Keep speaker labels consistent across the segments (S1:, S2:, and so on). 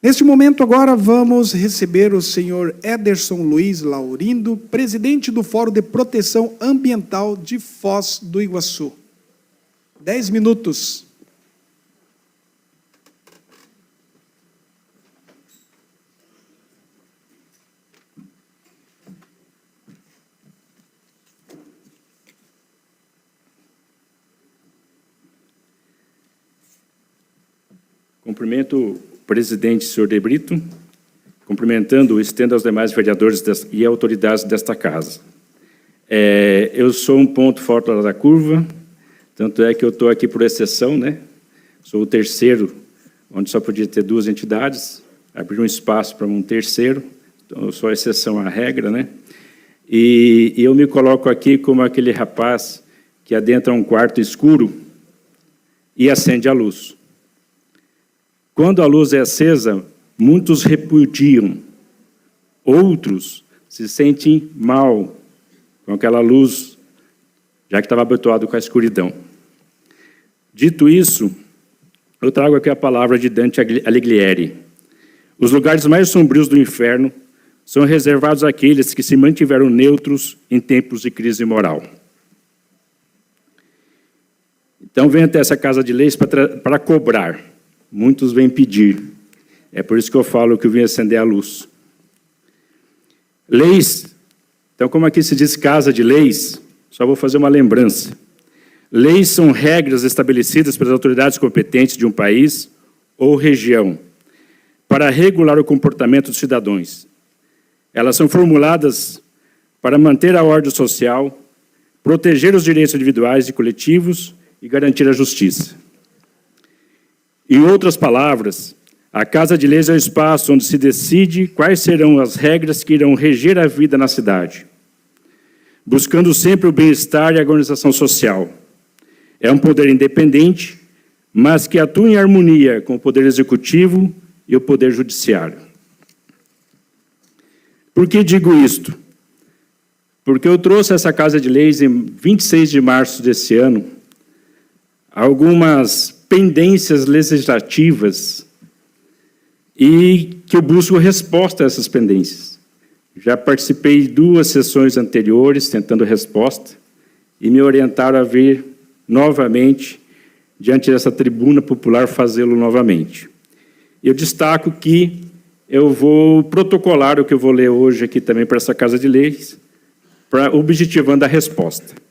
S1: Neste momento, agora, vamos receber o senhor Ederson Luiz Laurindo, presidente do Fórum de Proteção Ambiental de Foz do Iguaçu. 10 minutos.
S2: Cumprimento o presidente, senhor De Brito, cumprimentando, estendo aos demais vereadores e autoridades desta casa. Eu sou um ponto fora da curva, tanto é que eu estou aqui por exceção, né? Sou o terceiro, onde só podia ter 2 entidades, abrir um espaço para um terceiro, então eu sou a exceção à regra, né? E eu me coloco aqui como aquele rapaz que adentra um quarto escuro e acende a luz. Quando a luz é acesa, muitos repudiam, outros se sentem mal com aquela luz, já que estava habituado com a escuridão. Dito isso, eu trago aqui a palavra de Dante Alighieri. Os lugares mais sombrios do inferno são reservados àqueles que se mantiveram neutros em tempos de crise moral. Então, venho até essa Casa de Leis para cobrar. Muitos vêm pedir. É por isso que eu falo que eu vim acender a luz. Leis. Então, como aqui se diz Casa de Leis, só vou fazer uma lembrança. Leis são regras estabelecidas pelas autoridades competentes de um país ou região para regular o comportamento dos cidadãos. Elas são formuladas para manter a ordem social, proteger os direitos individuais e coletivos e garantir a justiça. Em outras palavras, a Casa de Leis é o espaço onde se decide quais serão as regras que irão reger a vida na cidade, buscando sempre o bem-estar e a organização social. É um poder independente, mas que atua em harmonia com o poder executivo e o poder judiciário. Por que digo isto? Porque eu trouxe essa Casa de Leis em 26 de março desse ano algumas pendências legislativas e que eu busco resposta a essas pendências. Já participei de 2 sessões anteriores tentando resposta e me orientaram a vir novamente diante dessa tribuna popular fazê-lo novamente. Eu destaco que eu vou protocolar o que eu vou ler hoje aqui também para essa Casa de Leis, para objetivando a resposta.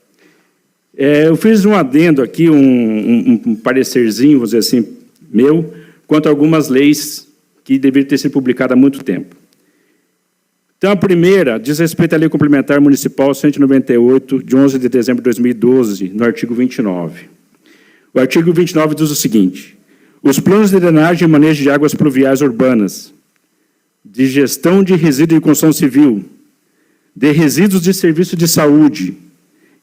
S2: Eu fiz um adendo aqui, um parecerzinho, vou dizer assim, meu, quanto a algumas leis que deveriam ter sido publicadas há muito tempo. Então, a primeira diz respeito à Lei Complementar Municipal 198, de 11 de dezembro de 2012, no artigo 29. O artigo 29 diz o seguinte: os planos de drenagem e manejo de águas pluviais urbanas, de gestão de resíduos de construção civil, de resíduos de serviço de saúde,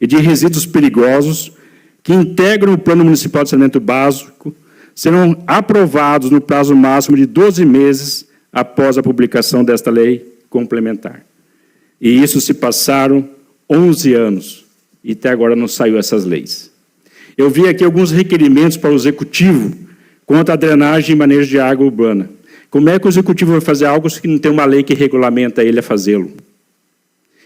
S2: e de resíduos perigosos que integram o Plano Municipal de Saneamento Básico serão aprovados no prazo máximo de 12 meses após a publicação desta lei complementar. E isso se passaram 11 anos, e até agora não saiu essas leis. Eu vi aqui alguns requerimentos para o Executivo quanto à drenagem e manejo de água urbana. Como é que o Executivo vai fazer algo se não tem uma lei que regulamenta ele a fazê-lo?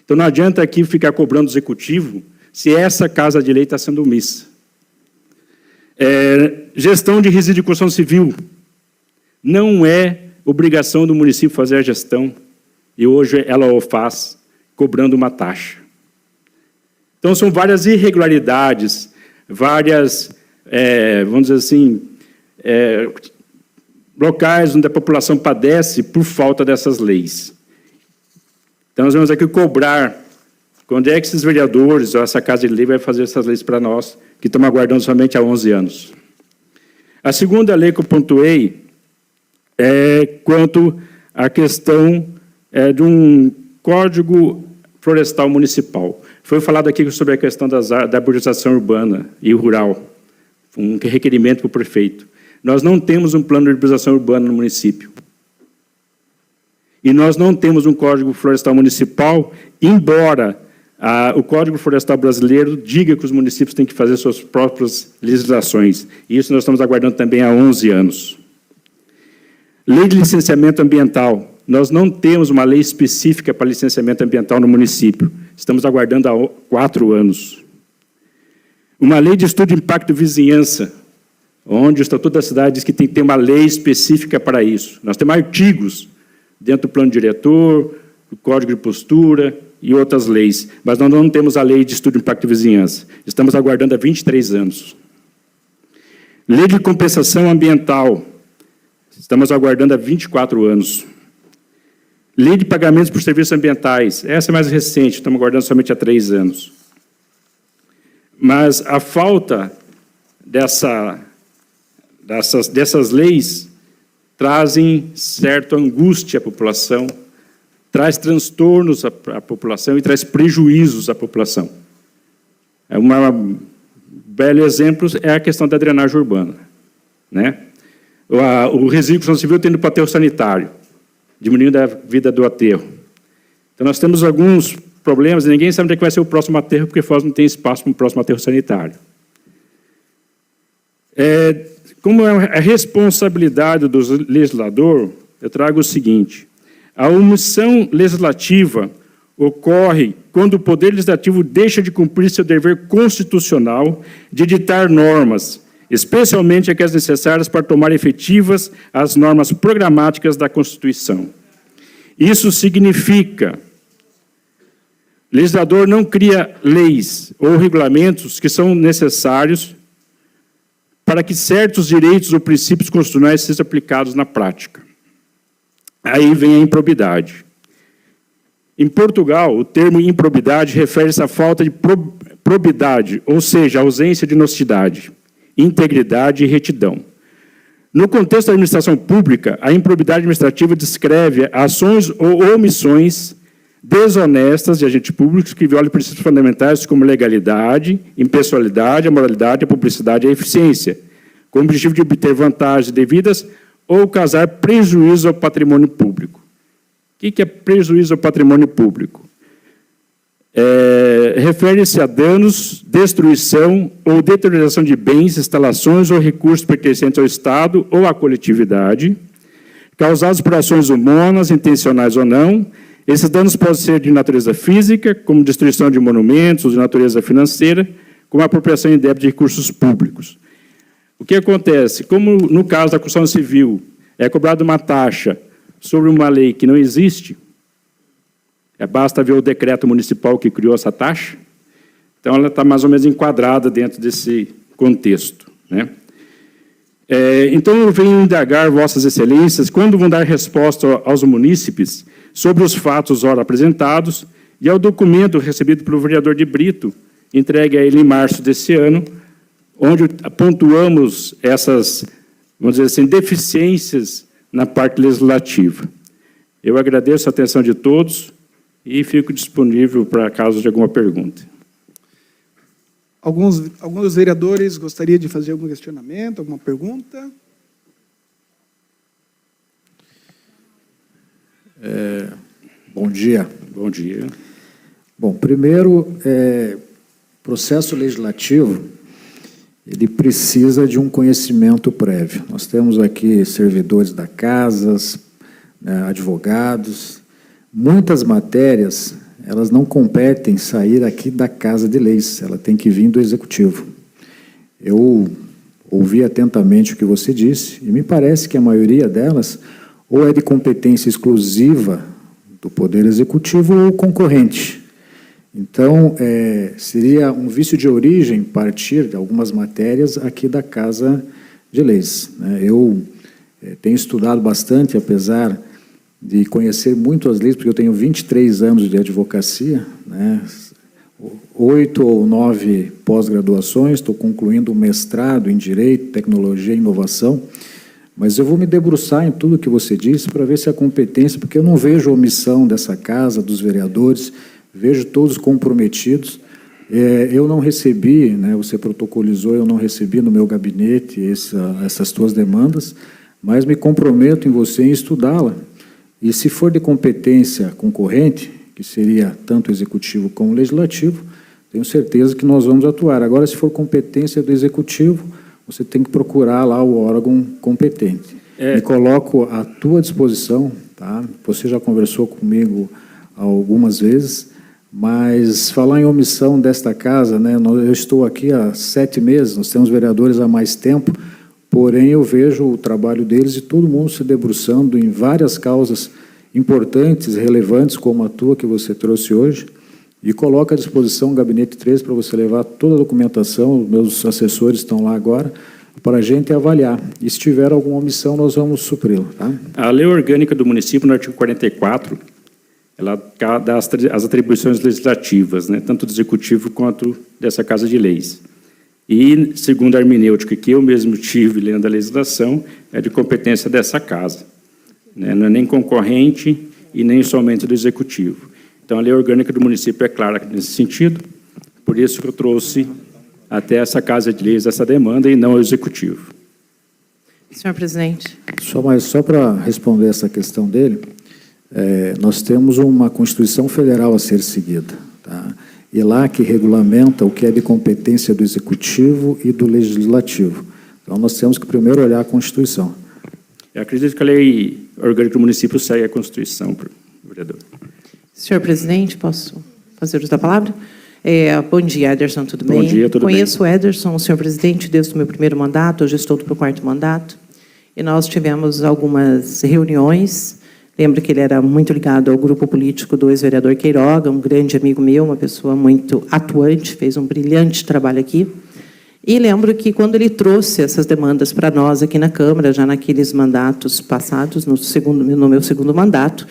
S2: Então, não adianta aqui ficar cobrando o Executivo se essa Casa de Lei está sendo omissa. Gestão de resíduos de construção civil. Não é obrigação do município fazer a gestão, e hoje ela o faz, cobrando uma taxa. Então, são várias irregularidades, várias, vamos dizer assim, locais onde a população padece por falta dessas leis. Então, nós vamos aqui cobrar. Quando é que esses vereadores, ou essa Casa de Lei, vai fazer essas leis para nós, que estamos aguardando somente há 11 anos? A segunda lei que eu pontuei é quanto à questão de um Código Florestal Municipal. Foi falado aqui sobre a questão da arborização urbana e rural, um requerimento para o prefeito. Nós não temos um plano de arborização urbana no município. E nós não temos um Código Florestal Municipal, embora o Código Florestal Brasileiro diga que os municípios têm que fazer suas próprias legislações. E isso nós estamos aguardando também há 11 anos. Lei de licenciamento ambiental. Nós não temos uma lei específica para licenciamento ambiental no município. Estamos aguardando há 4 anos. Uma lei de estudo de impacto de vizinhança, onde o Estatuto da Cidade diz que tem que ter uma lei específica para isso. Nós temos artigos dentro do plano diretor, do Código de Postura e outras leis, mas nós não temos a lei de estudo de impacto de vizinhança. Estamos aguardando há 23 anos. Lei de compensação ambiental. Estamos aguardando há 24 anos. Lei de pagamentos por serviços ambientais. Essa é mais recente, estamos aguardando somente há 3 anos. Mas a falta dessas leis trazem certa angústia à população, traz transtornos à população e traz prejuízos à população. Um belo exemplo é a questão da drenagem urbana, né? O resíduo de construção civil tendo para o aterro sanitário, diminuindo a vida do aterro. Então, nós temos alguns problemas, e ninguém sabe onde é que vai ser o próximo aterro, porque Foz não tem espaço para um próximo aterro sanitário. Como é a responsabilidade do legislador, eu trago o seguinte: a omissão legislativa ocorre quando o Poder Legislativo deixa de cumprir seu dever constitucional de editar normas, especialmente aquelas necessárias para tomar efetivas as normas programáticas da Constituição. Isso significa: o legislador não cria leis ou regulamentos que são necessários para que certos direitos ou princípios constitucionais sejam aplicados na prática. Aí vem a improbidade. Em Portugal, o termo improbidade refere-se à falta de probidade, ou seja, a ausência de honestidade, integridade e retidão. No contexto da administração pública, a improbidade administrativa descreve ações ou omissões desonestas de agentes públicos que violam princípios fundamentais como legalidade, impessoalidade, a moralidade, a publicidade e a eficiência, com o objetivo de obter vantagens devidas ou causar prejuízo ao patrimônio público. O que é prejuízo ao patrimônio público? Refere-se a danos, destruição ou deterioração de bens, instalações ou recursos pertencentes ao Estado ou à coletividade, causados por ações humanas, intencionais ou não. Esses danos podem ser de natureza física, como destruição de monumentos, ou de natureza financeira, como apropriação indébita de recursos públicos. O que acontece? Como no caso da construção civil é cobrada uma taxa sobre uma lei que não existe, basta ver o decreto municipal que criou essa taxa, então ela está mais ou menos enquadrada dentro desse contexto, né? Então, eu venho indagar vossas excelências quando vão dar resposta aos munícipes sobre os fatos ora apresentados e ao documento recebido pelo vereador de Brito, entregue a ele em março desse ano, onde pontuamos essas, vamos dizer assim, deficiências na parte legislativa. Eu agradeço a atenção de todos e fico disponível para caso de alguma pergunta.
S1: Alguns vereadores gostariam de fazer algum questionamento, alguma pergunta?
S3: Bom dia.
S2: Bom dia.
S3: Bom, primeiro, processo legislativo, ele precisa de um conhecimento prévio. Nós temos aqui servidores da casa, advogados. Muitas matérias, elas não competem sair aqui da Casa de Leis, ela tem que vir do Executivo. Eu ouvi atentamente o que você disse, e me parece que a maioria delas ou é de competência exclusiva do Poder Executivo ou concorrente. Então, seria um vício de origem partir de algumas matérias aqui da Casa de Leis. Eu tenho estudado bastante, apesar de conhecer muito as leis, porque eu tenho 23 anos de advocacia, 8 ou 9 pós-graduações, estou concluindo um mestrado em Direito, Tecnologia e Inovação, mas eu vou me debruçar em tudo que você disse para ver se a competência, porque eu não vejo omissão dessa casa, dos vereadores, vejo todos comprometidos. Eu não recebi, você protocolizou, eu não recebi no meu gabinete essas tuas demandas, mas me comprometo em você em estudá-la. E se for de competência concorrente, que seria tanto executivo como legislativo, tenho certeza que nós vamos atuar. Agora, se for competência do executivo, você tem que procurar lá o órgão competente. Me coloco à tua disposição, tá? Você já conversou comigo algumas vezes, mas falar em omissão desta casa, né? Eu estou aqui há 7 meses, nós temos vereadores há mais tempo, porém eu vejo o trabalho deles e todo mundo se debruçando em várias causas importantes, relevantes, como a tua que você trouxe hoje, e coloco à disposição o Gabinete 13 para você levar toda a documentação, os meus assessores estão lá agora, para a gente avaliar. E se tiver alguma omissão, nós vamos supri-la. Tá?
S2: A lei orgânica do município, no artigo 44, ela dá as atribuições legislativas, né, tanto do Executivo quanto dessa Casa de Leis. E, segundo a hermenêutica que eu mesmo tive lendo a legislação, é de competência dessa Casa. Né, não é nem concorrente e nem somente do Executivo. Então, a lei orgânica do município é clara nesse sentido, por isso que eu trouxe até essa Casa de Leis essa demanda e não ao Executivo.
S4: Senhor presidente.
S3: Só para responder essa questão dele, nós temos uma Constituição Federal a ser seguida, tá? E lá que regulamenta o que é de competência do Executivo e do Legislativo. Então, nós temos que primeiro olhar a Constituição.
S2: Eu acredito que a lei orgânica do município segue a Constituição, vereador.
S4: Senhor presidente, posso fazer uso da palavra? Bom dia, Ederson, tudo bem?
S2: Bom dia, tudo bem.
S4: Conheço o Ederson, o senhor presidente, desde o meu primeiro mandato, hoje estou para o 4º mandato, e nós tivemos algumas reuniões. Lembro que ele era muito ligado ao grupo político do ex-vereador Queiroga, um grande amigo meu, uma pessoa muito atuante, fez um brilhante trabalho aqui. E lembro que, quando ele trouxe essas demandas para nós aqui na Câmara, já naqueles mandatos passados, no meu segundo mandato,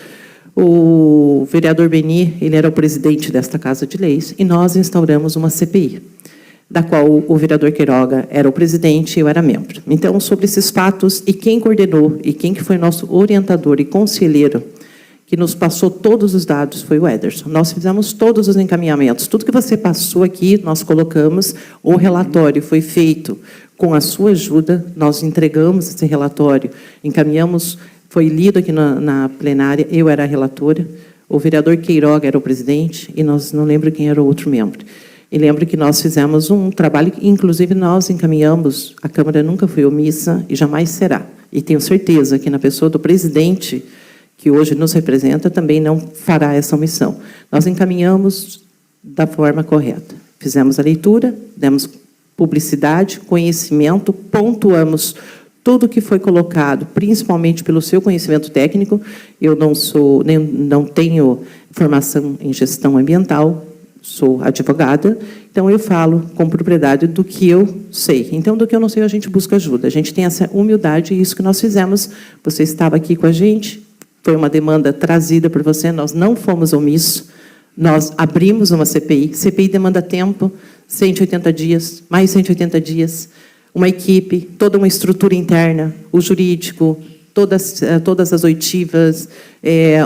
S4: o vereador Beni, ele era o presidente desta Casa de Leis, e nós instauramos uma CPI, da qual o vereador Queiroga era o presidente e eu era membro. Então, sobre esses fatos, e quem coordenou, e quem que foi nosso orientador e conselheiro, que nos passou todos os dados, foi o Ederson. Nós fizemos todos os encaminhamentos. Tudo que você passou aqui, nós colocamos. O relatório foi feito com a sua ajuda, nós entregamos esse relatório, encaminhamos. Foi lido aqui na plenária, eu era a relatora, o vereador Queiroga era o presidente, e nós não lembro quem era o outro membro. E lembro que nós fizemos um trabalho, inclusive nós encaminhamos, a Câmara nunca foi omissa e jamais será. E tenho certeza que na pessoa do presidente, que hoje nos representa, também não fará essa omissão. Nós encaminhamos da forma correta. Fizemos a leitura, demos publicidade, conhecimento, pontuamos tudo que foi colocado, principalmente pelo seu conhecimento técnico. Eu não tenho formação em gestão ambiental, sou advogada, então eu falo com propriedade do que eu sei. Então, do que eu não sei, a gente busca ajuda. A gente tem essa humildade, e isso que nós fizemos. Você estava aqui com a gente, foi uma demanda trazida por você, nós não fomos omissos, nós abrimos uma CPI. CPI demanda tempo, 180 dias, mais 180 dias, uma equipe, toda uma estrutura interna, o jurídico, todas as oitivas,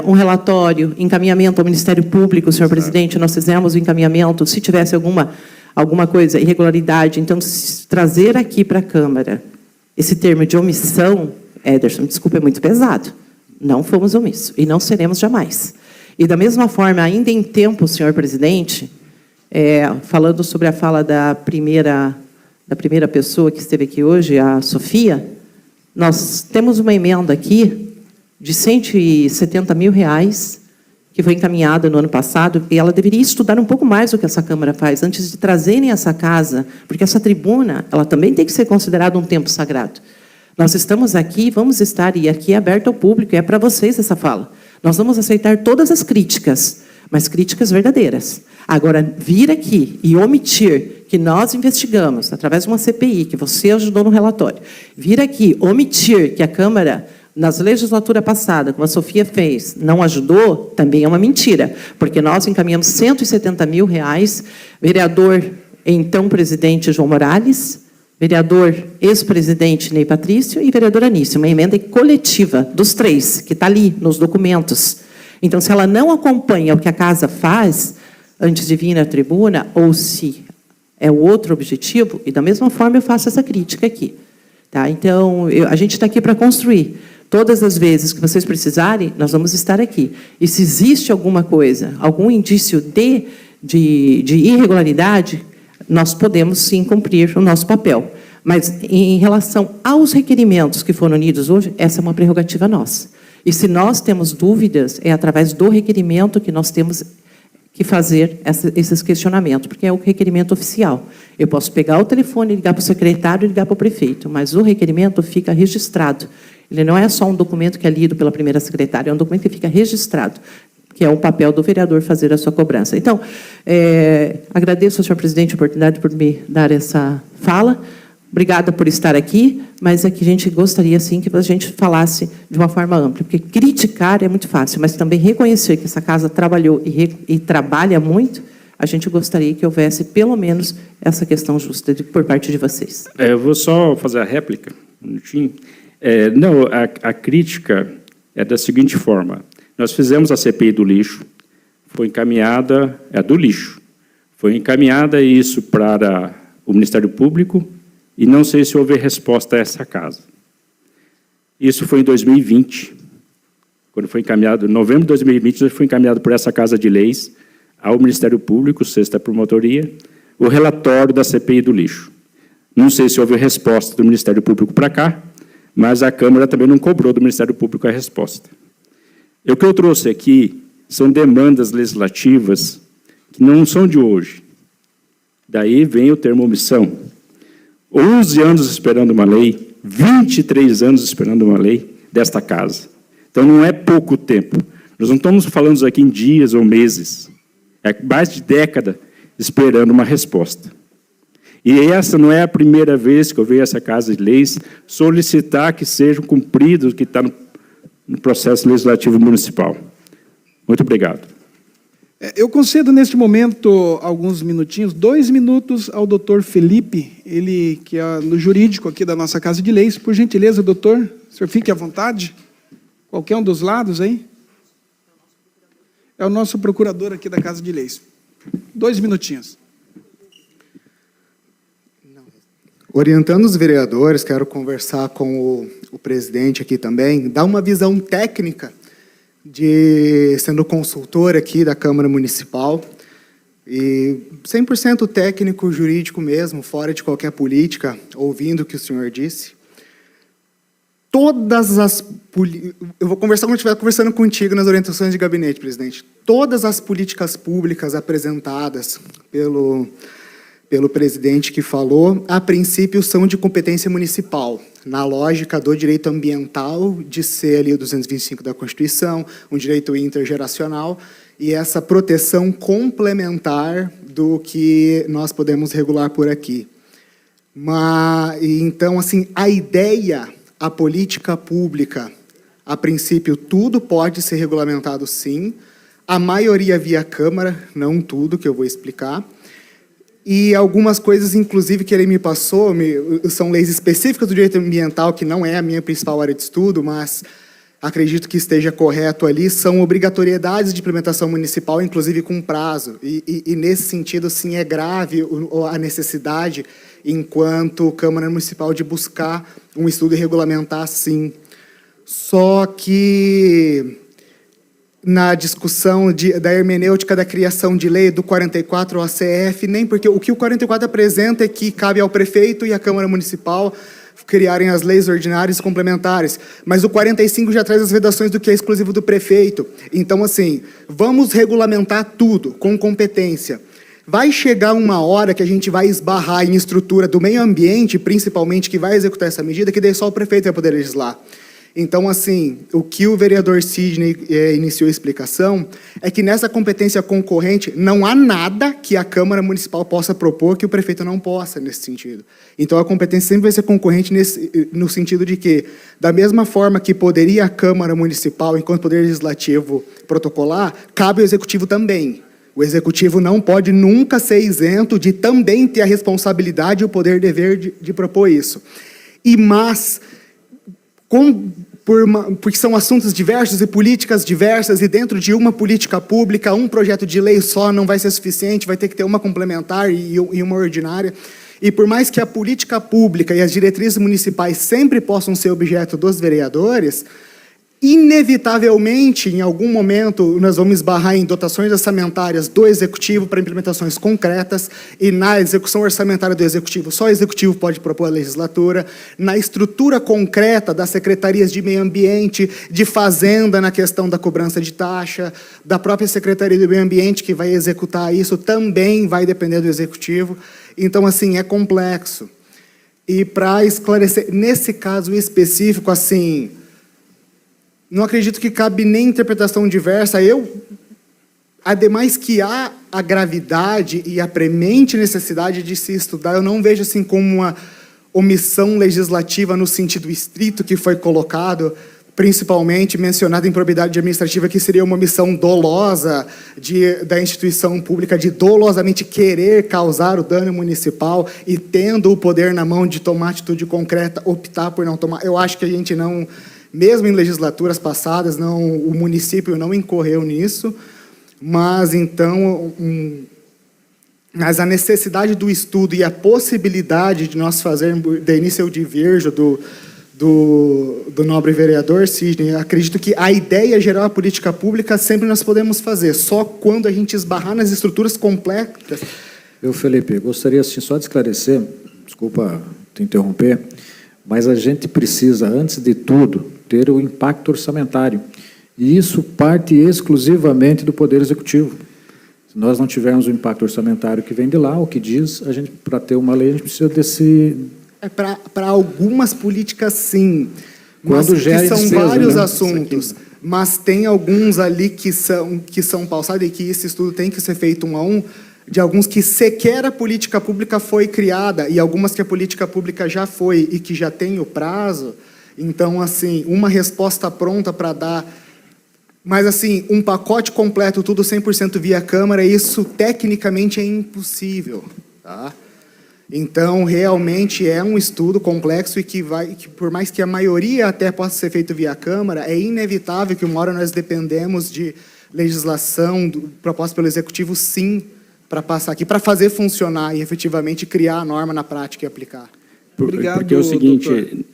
S4: um relatório, encaminhamento ao Ministério Público, senhor presidente, nós fizemos o encaminhamento, se tivesse alguma coisa, irregularidade, então, trazer aqui para a Câmara esse termo de omissão, Ederson, desculpa, é muito pesado. Não fomos omissos, e não seremos jamais. E, da mesma forma, ainda em tempo, senhor presidente, falando sobre a fala da primeira pessoa que esteve aqui hoje, a Sofia, nós temos uma emenda aqui de R$170 mil, que foi encaminhada no ano passado, e ela deveria estudar um pouco mais o que essa Câmara faz, antes de trazerem essa casa, porque essa tribuna, ela também tem que ser considerada um templo sagrado. Nós estamos aqui, vamos estar, e aqui é aberto ao público, e é para vocês essa fala. Nós vamos aceitar todas as críticas, mas críticas verdadeiras. Agora, vir aqui e omitir que nós investigamos, através de uma CPI, que você ajudou no relatório, vir aqui, omitir que a Câmara, nas legislaturas passadas, como a Sofia fez, não ajudou, também é uma mentira, porque nós encaminhamos R$170 mil, vereador, então presidente João Morales, vereador ex-presidente Ney Patrício e vereadora Anícia, uma emenda coletiva dos 3, que está ali nos documentos. Então, se ela não acompanha o que a casa faz antes de vir na tribuna, ou se é o outro objetivo, e da mesma forma eu faço essa crítica aqui. Tá? Então, a gente está aqui para construir. Todas as vezes que vocês precisarem, nós vamos estar aqui. E se existe alguma coisa, algum indício de irregularidade, nós podemos, sim, cumprir o nosso papel. Mas, em relação aos requerimentos que foram unidos hoje, essa é uma prerrogativa nossa. E se nós temos dúvidas, é através do requerimento que nós temos que fazer esses questionamentos, porque é o requerimento oficial. Eu posso pegar o telefone, ligar para o secretário e ligar para o prefeito, mas o requerimento fica registrado. Ele não é só um documento que é lido pela primeira secretária, é um documento que fica registrado, que é o papel do vereador fazer a sua cobrança. Então, agradeço ao senhor presidente a oportunidade por me dar essa fala. Obrigada por estar aqui, mas aqui a gente gostaria, sim, que a gente falasse de uma forma ampla, porque criticar é muito fácil, mas também reconhecer que essa casa trabalhou e trabalha muito, a gente gostaria que houvesse, pelo menos, essa questão justa por parte de vocês.
S2: Eu vou só fazer a réplica, um minutinho. Não, a crítica é da seguinte forma. Nós fizemos a CPI do lixo, foi encaminhada, do lixo, foi encaminhada isso para o Ministério Público, e não sei se houve resposta a essa casa. Isso foi em 2020, quando foi encaminhado, em novembro de 2020, foi encaminhado por essa Casa de Leis ao Ministério Público, 6ª Promotoria, o relatório da CPI do lixo. Não sei se houve resposta do Ministério Público para cá, mas a Câmara também não cobrou do Ministério Público a resposta. O que eu trouxe aqui são demandas legislativas que não são de hoje. Daí vem o termo omissão. 11 anos esperando uma lei, 23 anos esperando uma lei desta casa. Então, não é pouco tempo. Nós não estamos falando aqui em dias ou meses. É mais de década esperando uma resposta. E essa não é a primeira vez que eu vejo essa Casa de Leis solicitar que sejam cumpridos o que está no processo legislativo municipal. Muito obrigado.
S1: Eu concedo, neste momento, alguns minutinhos, 2 minutos ao doutor Felipe, ele que é no jurídico aqui da nossa Casa de Leis. Por gentileza, doutor, o senhor fique à vontade. Qualquer um dos lados aí. É o nosso procurador aqui da Casa de Leis. 2 minutinhos.
S5: Orientando os vereadores, quero conversar com o presidente aqui também, dar uma visão técnica, sendo consultor aqui da Câmara Municipal, e 100% técnico, jurídico mesmo, fora de qualquer política, ouvindo o que o senhor disse. Eu vou conversar quando eu estiver conversando contigo nas orientações de gabinete, presidente. Todas as políticas públicas apresentadas pelo presidente que falou, a princípio são de competência municipal, na lógica do direito ambiental, de ser ali o 225 da Constituição, um direito intergeracional, e essa proteção complementar do que nós podemos regular por aqui. Então, assim, a ideia, a política pública, a princípio, tudo pode ser regulamentado, sim, a maioria via Câmara, não tudo, que eu vou explicar. E algumas coisas, inclusive, que ele me passou, são leis específicas do direito ambiental, que não é a minha principal área de estudo, mas acredito que esteja correto ali, são obrigatoriedades de implementação municipal, inclusive com prazo. E nesse sentido, sim, é grave a necessidade, enquanto Câmara Municipal, de buscar um estudo e regulamentar, sim. Só que na discussão da hermenêutica da criação de lei do 44 ao ACF, nem porque o que o 44 apresenta é que cabe ao prefeito e à Câmara Municipal criarem as leis ordinárias e complementares, mas o 45 já traz as vedações do que é exclusivo do prefeito. Então, assim, vamos regulamentar tudo com competência. Vai chegar uma hora que a gente vai esbarrar em estrutura do meio ambiente, principalmente, que vai executar essa medida, que daí só o prefeito vai poder legislar. Então, assim, o que o vereador Sidney iniciou a explicação é que nessa competência concorrente não há nada que a Câmara Municipal possa propor que o prefeito não possa, nesse sentido. Então, a competência sempre vai ser concorrente no sentido de que, da mesma forma que poderia a Câmara Municipal, enquanto Poder Legislativo, protocolar, cabe ao Executivo também. O Executivo não pode nunca ser isento de também ter a responsabilidade e o poder dever de propor isso. Porque são assuntos diversos e políticas diversas, e dentro de uma política pública, um projeto de lei só não vai ser suficiente, vai ter que ter uma complementar e uma ordinária. E por mais que a política pública e as diretrizes municipais sempre possam ser objeto dos vereadores, Inevitavelmente, em algum momento, nós vamos esbarrar em dotações orçamentárias do Executivo para implementações concretas, e na execução orçamentária do Executivo, só o Executivo pode propor a legislatura, na estrutura concreta das secretarias de Meio Ambiente, de Fazenda, na questão da cobrança de taxa, da própria Secretaria do Meio Ambiente, que vai executar isso, também vai depender do Executivo. Então, assim, é complexo. E para esclarecer, nesse caso específico, assim, não acredito que cabe nem interpretação diversa. Ademais que há a gravidade e a premente necessidade de se estudar, eu não vejo assim como uma omissão legislativa no sentido estrito que foi colocado, principalmente mencionado em probidade administrativa, que seria uma omissão dolosa da instituição pública, de dolosamente querer causar o dano municipal e, tendo o poder na mão de tomar atitude concreta, optar por não tomar. Eu acho que a gente não... Mesmo em legislaturas passadas, o município não incorreu nisso, mas, então, mas a necessidade do estudo e a possibilidade de nós fazermos, de início eu diverjo do nobre vereador Sidney, acredito que a ideia geral da política pública sempre nós podemos fazer, só quando a gente esbarrar nas estruturas complexas.
S3: Felipe, gostaria assim, só de esclarecer, desculpa te interromper, mas a gente precisa, antes de tudo, ter o impacto orçamentário. E isso parte exclusivamente do Poder Executivo. Se nós não tivermos o impacto orçamentário que vem de lá, o que diz, a gente, para ter uma lei, a gente precisa desse...
S5: Para algumas políticas, sim.
S3: Quando
S5: mas
S3: gera
S5: que são
S3: despesa,
S5: vários
S3: né?
S5: assuntos. Mas tem alguns ali que são pausados e que esse estudo tem que ser feito um a um, de alguns que sequer a política pública foi criada, e algumas que a política pública já foi e que já tem o prazo. Então, assim, uma resposta pronta para dar... Mas, assim, um pacote completo, tudo 100% via Câmara, isso tecnicamente é impossível. Tá? Então, realmente é um estudo complexo e que, por mais que a maioria até possa ser feito via Câmara, é inevitável que uma hora nós dependemos de legislação proposta pelo Executivo, sim, para passar aqui, para fazer funcionar e efetivamente criar a norma na prática e aplicar.
S1: Obrigado,
S2: porque é o seguinte,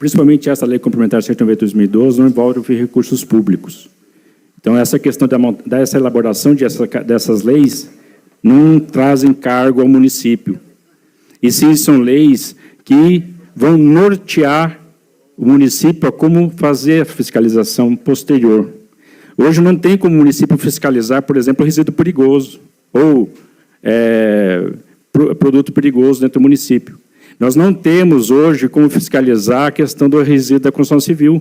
S2: principalmente essa Lei Complementar 190 de 2012 não envolve recursos públicos. Então, essa questão dessa elaboração dessas leis não trazem cargo ao município. E sim, são leis que vão nortear o município a como fazer a fiscalização posterior. Hoje não tem como o município fiscalizar, por exemplo, resíduo perigoso ou produto perigoso dentro do município. Nós não temos hoje como fiscalizar a questão do resíduo da construção civil,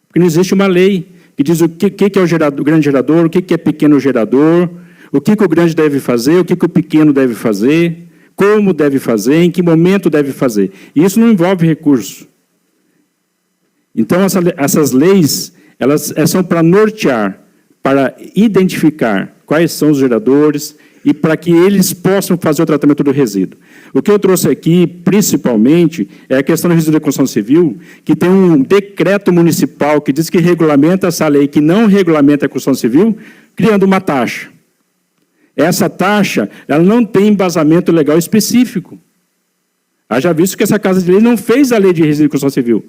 S2: porque não existe uma lei que diz o que é o grande gerador, o que é pequeno gerador, o que o grande deve fazer, o que o pequeno deve fazer, como deve fazer, em que momento deve fazer. E isso não envolve recurso. Então, essas leis, elas são para nortear, para identificar quais são os geradores e para que eles possam fazer o tratamento do resíduo. O que eu trouxe aqui, principalmente, é a questão do resíduo da construção civil, que tem um decreto municipal que diz que regulamenta essa lei, que não regulamenta a construção civil, criando uma taxa. Essa taxa, ela não tem embasamento legal específico. Haja visto que essa Casa de Lei não fez a lei de resíduo de construção civil.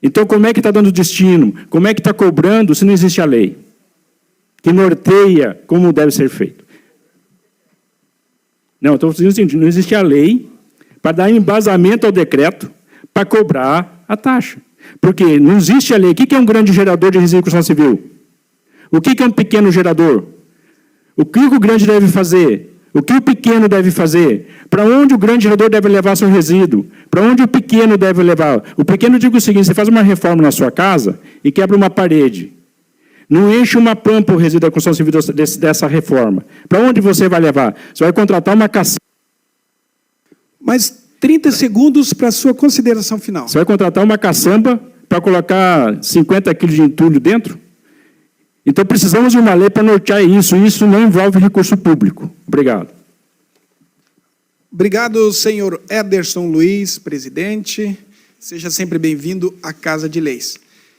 S2: Então, como é que está dando destino? Como é que está cobrando se não existe a lei que norteia como deve ser feito? Não, estou dizendo o seguinte, não existe a lei para dar embasamento ao decreto para cobrar a taxa. Porque não existe a lei. O que é um grande gerador de resíduo de construção civil? O que é um pequeno gerador? O que o grande deve fazer? O que o pequeno deve fazer? Para onde o grande gerador deve levar seu resíduo? Para onde o pequeno deve levar? O pequeno, digo o seguinte, você faz uma reforma na sua casa e quebra uma parede. Não enche uma pampa o resíduo da construção civil dessa reforma. Para onde você vai levar? Você vai contratar uma caçamba.
S1: Mais 30 segundos para a sua consideração final.
S2: Você vai contratar uma caçamba para colocar 50 quilos de entulho dentro? Então, precisamos de uma lei para nortear isso, e isso não envolve recurso público. Obrigado.
S1: Obrigado, senhor Ederson Luiz, presidente. Seja sempre bem-vindo à Casa de Leis.